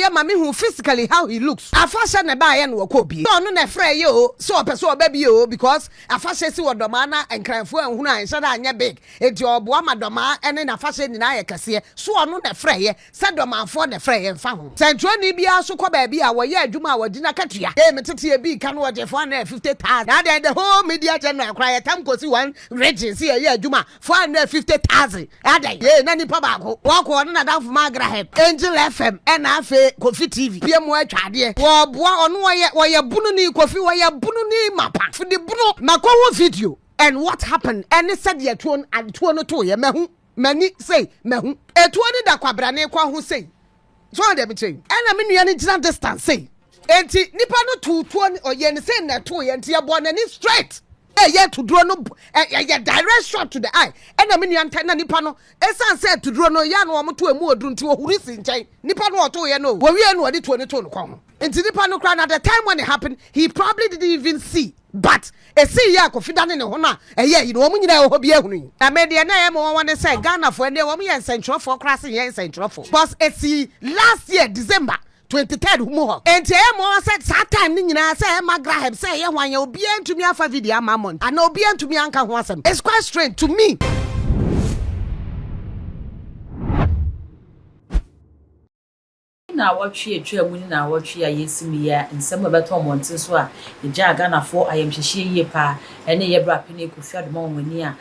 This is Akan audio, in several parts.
ye mami who physically how he looks. Afasha ne ba ye no Kofi. So no na frɛ ye o, so person baby o because afasha si wodoma na enkranfo ehunu an sha da anya big. Enti oboa madoma ene na afasha ni na ye kase. So no na frɛ ye, se domanfo na frɛ ye mfa ho. Sentro ni bia so kɔ ba bia wo ye adwuma wo dina katua. Eh metete bi ka no wo je 450,000. Now the whole media general cry time go see one region see ye adwuma 450,000. Ade ye na nipa ba ko. Wo ko no na dan fo magra Angel FM and afe Kofi TV. PM wa twade. Wo boa ono wo ye bunu ni Kofi wo ye bunu ni mapa. For the bunu na ko video and what happened and said ye tuon and tuon to ye mehu mani say mehu. E tuon da kwabra ne kwa ho say. So dem say. And I mean you any distance say. Enti nipa no tuon o ye ne say na to ye ntia bo na ni straight. Yeah, to draw no direct shot to the eye. And I mean, you antenna nippano. Esan said to draw no yan or to a more drunk to a who's in chain. Nippano to you know. Where we are no 22 come. And to Nippano crown at the time when it happened, he probably didn't even see. But a see ya confident in a honor. And yeah, you know, when you know, I made the name or one to say Ghana for the woman and Central for crossing here in Central for. But it's last year, December. 23rd more and more said that time nina say magra say ya wan you be to me afa video amamon and no be to me anka ho asem. It's quite strange to me. Na watch ye twa mu na watch ya yesimi ya nsem beto monte so a eja Ghana for ayemhyehyie ye pa ene ye bra pene Kofi Adoma woni a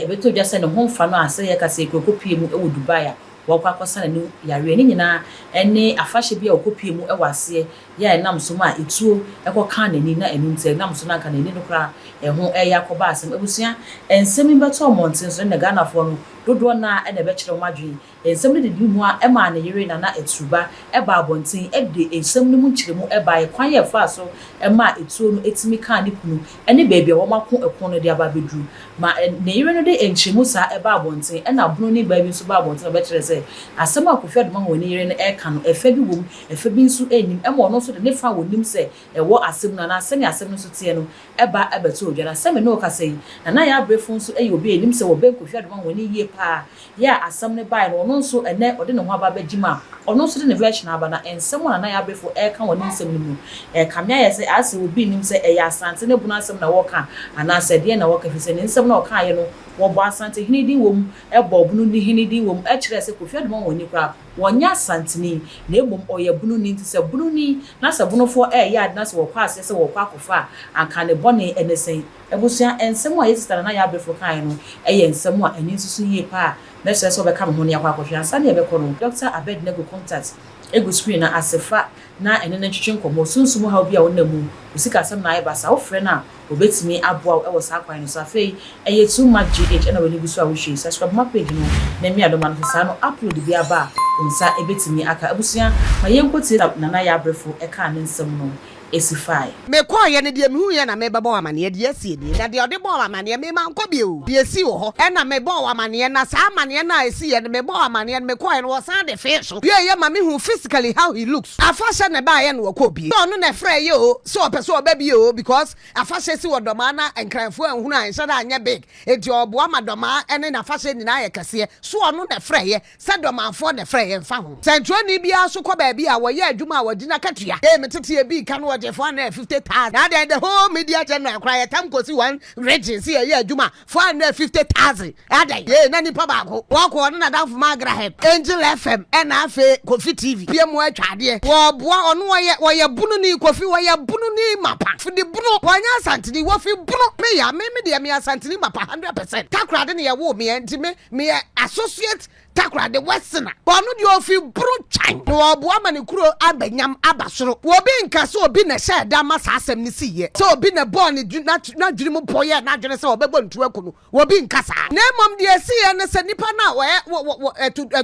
beto dwa se ne ho mfa no ase ye ka se kokopie mu e wo Dubai wakwa kwasa na yare ni nyina ene afahye bia okopie mu e wase ya enam so ma etuo ekoka na ni na enunte enam so na ka na ni no kra eho yakoba asem ebusua ensemi beto monten so na Ghana for no dodo na ene be kire madwe ensem ne di mu a e ma na yere na na etuba e ba abonten e de ensem ne mu kire mu e ba e kwan ye fa so e ma etuo no etimi ka ne kunu ene baby wo mako ekon no de aba bedru ma na yere no de enchemu sa e ba abonten e na bunu ni baby so ba abonten be kire se asem a Kofi Adoma woni yere no e ka no efa bi wom efa bi nso enim e mo no so de ne fa wonim se e wo asem na asem asem no so tie no e ba e beto odwara asem no ka sei na ya Brefo nso e obi enim se wo be Kofi Adoma woni yie pa ya asem ne bai no nso ene ode ne ho aba bagima ono nso de ne version aba na ensem na ya Brefo e ka woni nsem no e kamia ye se ase obi nim se e ya asante ne bunu asem na wo ka ana se de na wo ka fi se ne nsem na wo ka ye no wo bo asante hinidi wom e bo bunu ni hinidi wom e kire se Kofi Adoma woni kra wonya asanteni na emom oye bunu ni nti se bunu ni na se bunu fo e ya na se wo kwa ase se wo kwa kofa anka ne bone enesen ebusua ensem a yesitara na ya Brefo kan no e ye ensem a eni nsusu yie pa na se so be ka ho ne akwa akwa ansa na e be kono Dr. Abednego contact ego screen na asefa na ene na twetwe nkomo sunsum ha obi a wonamu usika asem na ayeba sa wo frɛ na obetimi aboa e wo sa kwan no so afei eye too much gh na wani gusu a wo hwe subscribe my page no na mi Adoma no sa no upload bi aba unsa ebetimi aka abusua ma yenkotie na ya Brefo e ka ne nsem no esify me kwa ye ne de mehu ye na me bebo amane de asie de na de ode bo amane me ma nko bi o de esi wo ho e na me bo amane na sa amane na esi ye me bo amane me kwa ye no san de fe so ye ma me hu physically how he looks afasha ne ba ye no Kofi so no na frɛ ye o so person ba bi o because afasha si wodoma na enkranfo ehunu an sha da anya big enti oboa madoma ene na afasha ni na ye kase so no na frɛ ye se domanfo na frɛ ye mfa ho sentro ni bia so kɔ ba bi a wo ye adwuma wo dina katua e metete bi ka no 450,000. Now the whole media general cry time go see one region see a year juma 450,000. Ade ye na nipa ba ko wo ko na dan fo magra Angel FM and afe Kofi TV. PM wa twade. Wo boa ono wo ye bunu ni Kofi wo ye bunu ni mapa. For the bunu wanya santini wo fi bunu me ya me de me santini mapa 100%. Takrade ne ye wo me enti me associate takra de western ono de ofi bru chan no oboa mane kuro abanyam abasoro obi nka so obi na sha da masa asem ni siye so obi na born na dwiri mu poye na dwene se obebo ntu akuno obi nka sa na mom de siye ne se nipa na wo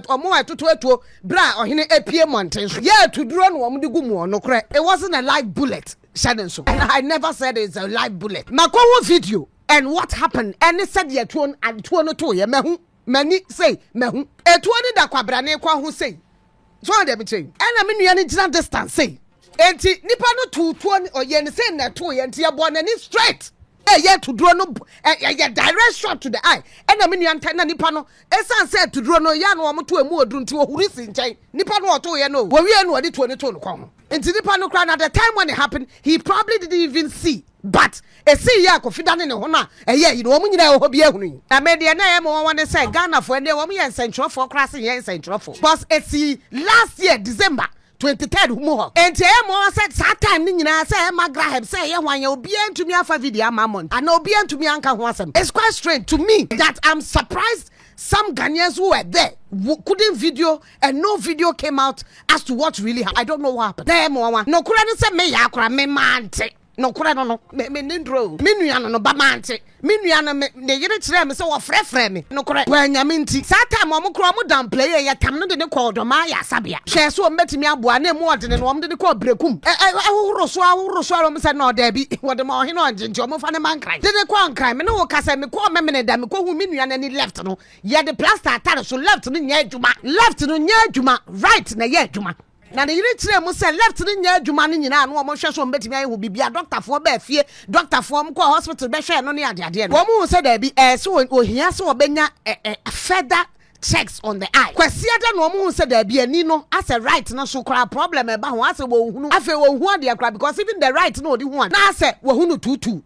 omo atutu bra ohene apie mountain so yeah to draw no omo de gumu ono kre it wasn't a live bullet shaden so and I never said it's a live bullet makowo video and what happened and it said ye tuon and tuon to ye mehu mani say mehu etuo ni da kwabra ne kwa ho say so dem chain ena me nua ne gina distance say enti nipa no tuo ni oye ne say na to ye enti ebo na ni straight yeah to draw no direct shot to the eye and I mean you antenna nipa no esan said to draw no ya no omo to emu odru nti wo huri si nchen nipa no oto ye no wo wie no odi to ne to no kon nti nipa no kra na the time when it happened he probably didn't even see but see ya Kofi dane ne ho na you know omo nyina ho bia hunu na me de na e mo won say Ghana for ende omo ye nsentro class ye nsentro but it's last year December 23rd humo enti e mo said that time ni nyina say ma graham say ye hwan ye obi antumi afa video amamon and obi antumi anka ho asem. It's quite strange to me that I'm surprised some Ghanaians who were there couldn't video and no video came out as to what really happened. I don't know what happened. There mo wan no kura ni say me ya kura me mante no kura no me ndro me nua no ba mante me nua no me yire kire me say wo frefre me no kura wa nyame nti that time omo kura omo down play ya tam no de ne call Adoma ya sabia hwe so metimi aboa na emu ode ne no omo de ne call Brekum ahoro so omo say no da bi wo de ma ohe no nje omo fa ne man kran de ne call kran me no wo kasa me call me da me ko hu me nua na ni left no ya de plaster atare so left no nya adwuma left no nya adwuma right na ya adwuma na the yire kire mu say left ni nya adwuma ni nyina no omo hwe so mbetimi ayi hu bibia doctor fo ba afie doctor fo mo ko hospital be hwe no ne ade no omo say da bi so ohia so obenya further checks on the eye kwasi ada no omo say da bi ani no as a right no so kra problem e ba ho as wo hunu afi wo hu ade kra because even the right no odi hu an na say wo hunu tutu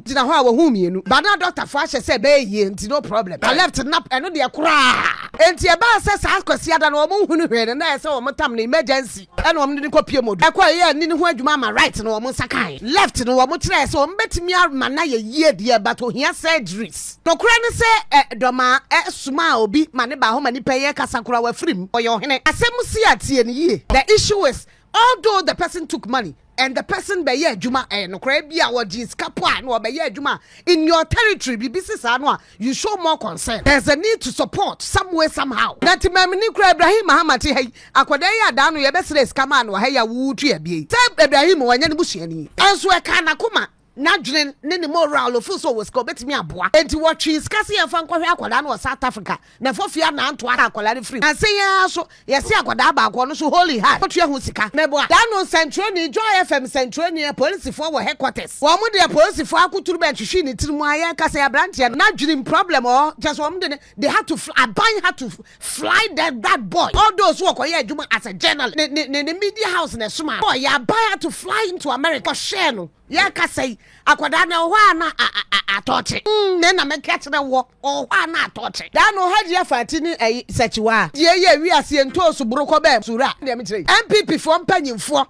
dina ho a wo hu mienu ba na doctor fo ahye say be yie nti no problem I left nap eno de kra enti e ba say sa kwasi ada no omo hunu hwe na say omo tam na emergency eno omo de ko pie modu ekwa ye ni hu adwuma ma right no omo sakai left no omo kire say omo betimi ama na ye yie de but ohia surgeries no kra ne say doma suma obi mane ba ho mani peye kasakura wa frim oyo hene asem si atie ni yie. The issue is although the person took money and the person be ye adwuma no kra bia wo di skapo no be ye adwuma in your territory bibisi no you show more concern. There's a need to support some way somehow. Nati mamini kra Ibrahim Mahamati hey akoda ya da no ye be sere skama no hey ya wutu ya bie say Ibrahim wanya ne busuani enso e ka na koma na dwene ne moral of so was go betimi aboa enti wo twi skase ye fa nkwohwe akoda no South Africa na fofia na anto akola ne free na se ya so ye se akoda ba akwo no so holy heart otu hu sika meboa da no central ni Joy FM central ni police for wo headquarters wo mu de police for akuturu be twhwe ni tirimu aye kase ya branch na dwene problem or just wo mu de they had to fly that boy all those who are adwuma as a journalist ne media house na suma boy ya buy to fly into America share no ya kasai akwada na ho na atoche ne na me catch na wo ho na atoche da no haji afati ni sachiwa ye wi ase ntoso buroko be sura ne me kire MPP for mpanyimfo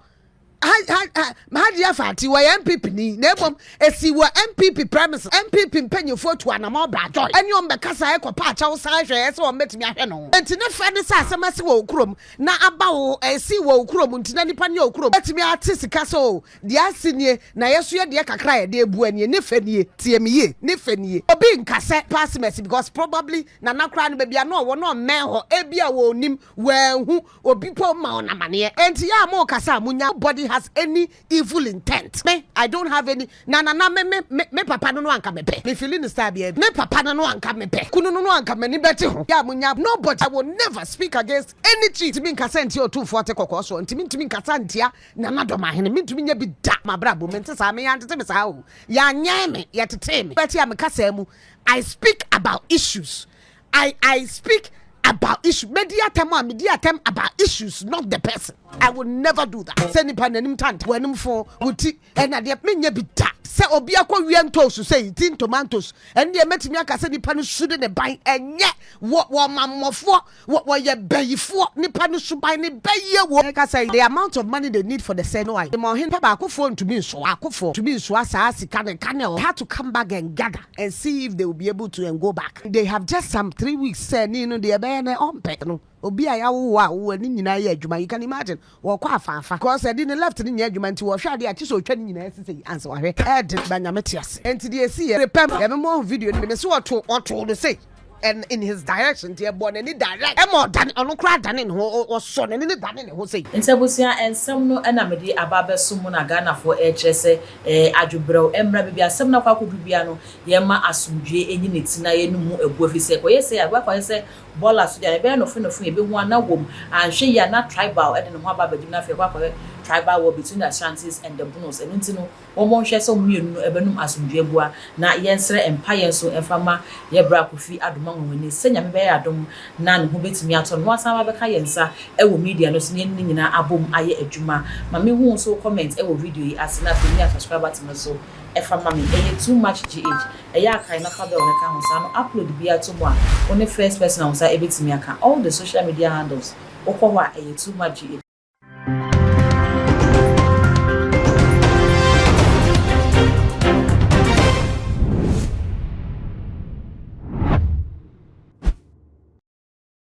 Mahadi afati wa MPP ni na ebom esi wa MPP premises MPP mpanyimfo to anama bra joy anyom be kasa ekopa acha wo san hwe ese wo metimi ahwe no enti ne fa ne sa asemase wo okurom na aba wo esi wo okurom enti na nipa ne okurom metimi ate sika so de asinie na yeso ye de kakra ye de ebu anie ne fanie tiemiye ne fanie obi nkase pass message because probably na nakra ne bebia no wo no men ho ebia wo nim hu obi po ma ona mane enti ya mo kasa munya body has any evil intent. Me, I don't have any. Na me papa no anka mepe. Me feeling star be. Me papa no anka mepe. Kunu no anka me ni beti ho. Ya munya nobody. I will never speak against any cheat. Me nkasa nti o 240 kokoso. Ntimi nkasa ntia na Adoma hene. Me ntimi nya bi da mabrabo. Me ntesa me ya ntete me sa o. Ya nya me ya tete me. Beti ya me kasa mu. I speak about issues. I speak about issues. Media time about issues, not the person. I will never do that. Send it pan and tant when him for uti and at the menya be that. Say obiako wientos to say tin tomatoes and the metimiaka said the pan shouldn't buy and yet what mamma for what were ye bay for nippanu should buy ni bay work. I say the amount of money they need for the same way. The more him tobacco phone to me so I could for to me so as I can had to come back and gather and see if they will be able to and go back. They have just some 3 weeks said you know they are on pet no. Obi aya wo ni nyina ye adwuma you can imagine wo kwa afafa because I didn't left ni nya adwuma nti wo hwe ade ati so twa ni nyina sese answer wa hwe ed banyame tiase enti de esi ye repem ye me mo video ni me so oto do say and in his direction dear born any direct e mo dan ono kra dan ne ho o so ne ne dan ne ho sei ntabusia ensem no na mede ababe so mu na Ghana fo e kyerese adwobrew emra bibia asem na kwa bibia no ye ma asomdwe enyi ne tina ye no mu ebu afise ko ye say agba kwa say bola so dia be no fo e be hu ana wom anhwe ya na tribal e de no ho ababe na fe kwa tribal war between the Ashantis and the Bonos and ntino wo mo hwe so mienu no ebenum asomdwe bua na yensre empire so efama ye bra Kofi Adoma nwani senya me be adom na ne ho betimi ato no asan ba beka yensa e wo media no so ne nyina abom aye adwuma ma me hu so comment e wo video yi asena fe ni subscriber to so efama me too much gh eya kai na fa be won ka ho sa no upload bi ato mo a one first person on sa ebetimi aka all the social media handles okwa too much gh